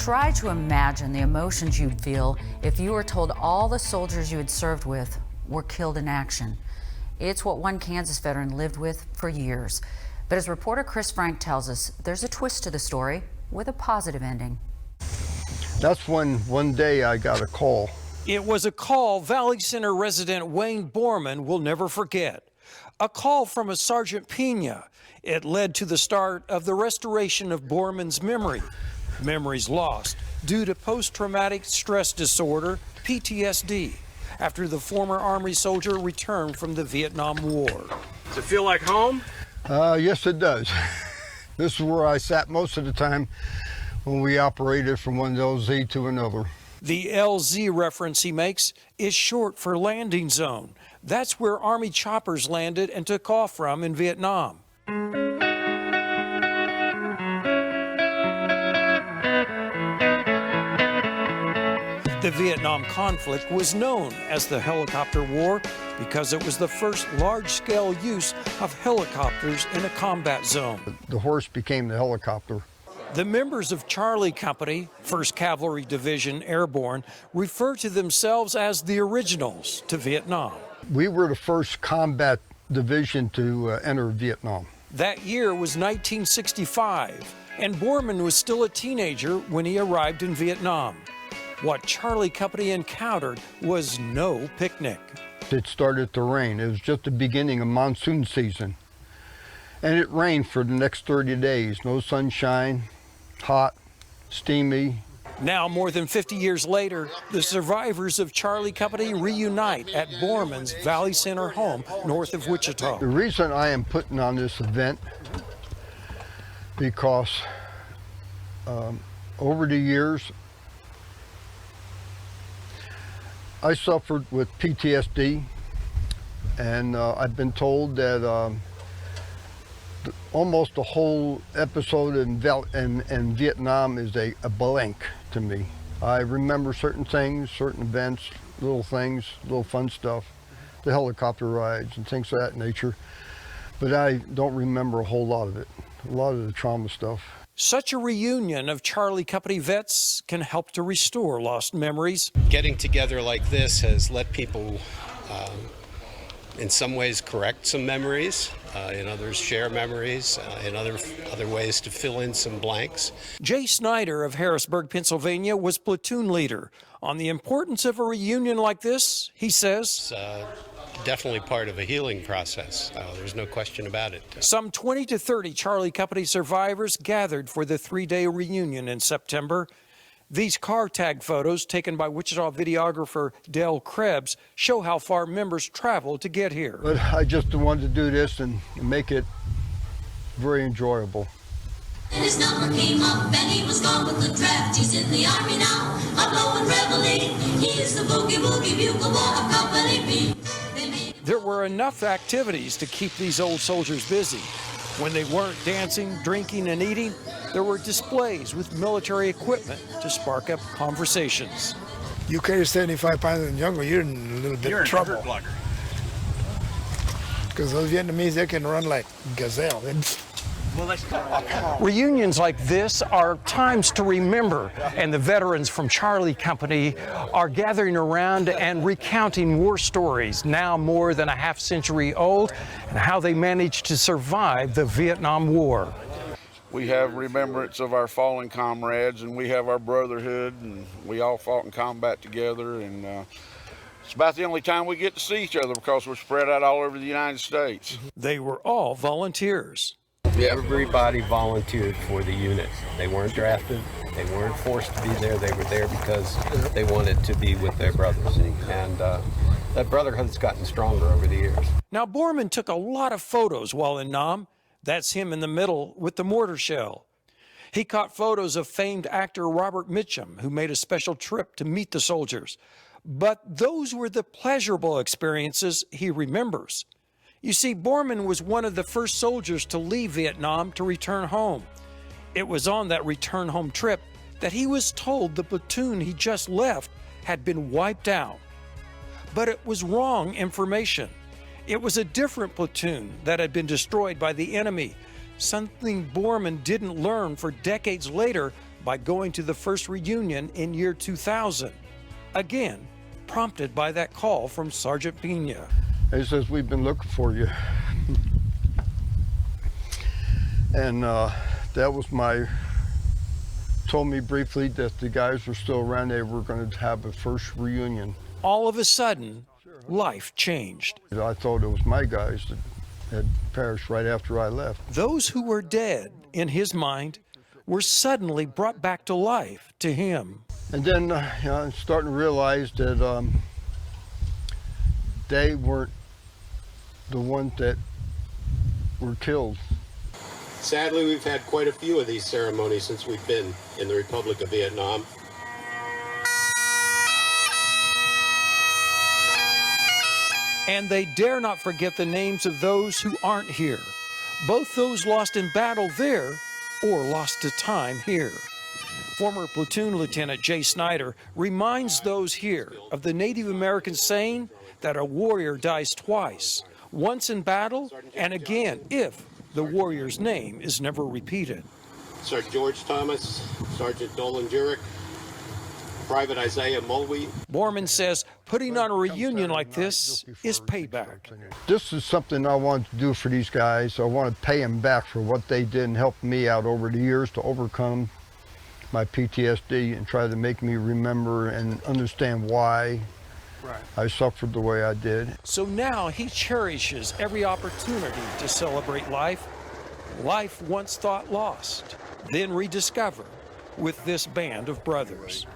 Try to imagine the emotions you'd feel if you were told all the soldiers you had served with were killed in action. It's what one Kansas veteran lived with for years. But as reporter Chris Frank tells us, there's a twist to the story with a positive ending. That's when one day I got a call. It was a call Valley Center resident Wayne Borman will never forget. A call from a Sergeant Pena. It led to the start of the restoration of Borman's memory. Memories lost due to post-traumatic stress disorder, PTSD, after the former Army soldier returned from the Vietnam War. Does it feel like home? Yes, it does. This is where I sat most of the time when we operated from one LZ to another. The LZ reference he makes is short for landing zone. That's where Army choppers landed and took off from in Vietnam. The Vietnam conflict was known as the Helicopter War because it was the first large-scale use of helicopters in a combat zone. The horse became the helicopter. The members of Charlie Company, 1st Cavalry Division Airborne, refer to themselves as the originals to Vietnam. We were the first combat division to enter Vietnam. That year was 1965, and Borman was still a teenager when he arrived in Vietnam. What Charlie Company encountered was no picnic. It started to rain. It was just the beginning of monsoon season. And it rained for the next 30 days. No sunshine, hot, steamy. Now, more than 50 years later, the survivors of Charlie Company reunite at Borman's Valley Center home north of Wichita. The reason I am putting on this event because over the years, I suffered with PTSD, and I've been told that almost the whole episode in Vietnam is a blank to me. I remember certain things, certain events, little things, little fun stuff, the helicopter rides and things of that nature, but I don't remember a whole lot of it, a lot of the trauma stuff. Such a reunion of Charlie Company vets can help to restore lost memories. Getting together like this has let people, in some ways, correct some memories, in others share memories, in other ways to fill in some blanks. Jay Snyder of Harrisburg, Pennsylvania, was platoon leader. On the importance of a reunion like this, he says, definitely part of a healing process. There's no question about it. Some 20 to 30 Charlie Company survivors gathered for the 3-day reunion in September. These car tag photos taken by Wichita videographer Dale Krebs show how far members traveled to get here. But I just wanted to do this and make it very enjoyable. His number came up and he was gone with the draft. He's in the Army now, a blowing reveille. He is the boogie woogie bugle boy of Company B. There were enough activities to keep these old soldiers busy. When they weren't dancing, drinking, and eating, there were displays with military equipment to spark up conversations. You carry 75 pounds in the jungle, you're in a little bit of trouble. Because those Vietnamese, they can run like gazelle. Reunions like this are times to remember, and the veterans from Charlie Company are gathering around and recounting war stories now more than a half-century old and how they managed to survive the Vietnam War. We have remembrance of our fallen comrades, and we have our brotherhood, and we all fought in combat together, and it's about the only time we get to see each other because we're spread out all over the United States. They were all volunteers. Everybody volunteered for the unit. They weren't drafted. They weren't forced to be there. They were there because they wanted to be with their brothers. And that brotherhood's gotten stronger over the years. Now, Borman took a lot of photos while in Nam. That's him in the middle with the mortar shell. He caught photos of famed actor Robert Mitchum, who made a special trip to meet the soldiers. But those were the pleasurable experiences he remembers. You see, Borman was one of the first soldiers to leave Vietnam to return home. It was on that return home trip that he was told the platoon he just left had been wiped out. But it was wrong information. It was a different platoon that had been destroyed by the enemy, something Borman didn't learn for decades later by going to the first reunion in year 2000, again prompted by that call from Sergeant Pena. He says, "We've been looking for you." And that was told me briefly that the guys were still around. They were going to have a first reunion. All of a sudden, life changed. I thought it was my guys that had perished right after I left. Those who were dead, in his mind, were suddenly brought back to life to him. And then I'm starting to realize that they weren't the ones that were killed. Sadly, we've had quite a few of these ceremonies since we've been in the Republic of Vietnam. And they dare not forget the names of those who aren't here, both those lost in battle there or lost to time here. Former Platoon Lieutenant Jay Snyder reminds those here of the Native American saying that a warrior dies twice, once in battle and again if the warrior's name is never repeated. Sergeant George Thomas, Sergeant Dolan Jurek, Private Isaiah Mulwee. Borman says putting on a reunion like this is payback. This is something I want to do for these guys. I want to pay them back for what they did and help me out over the years to overcome my PTSD and try to make me remember and understand why I suffered the way I did. So now he cherishes every opportunity to celebrate life once thought lost, then rediscover with this band of brothers.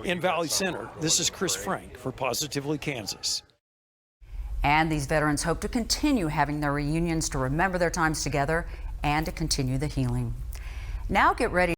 In Valley Center, this is Chris Frank for Positively Kansas. And these veterans hope to continue having their reunions to remember their times together and to continue the healing. Now get ready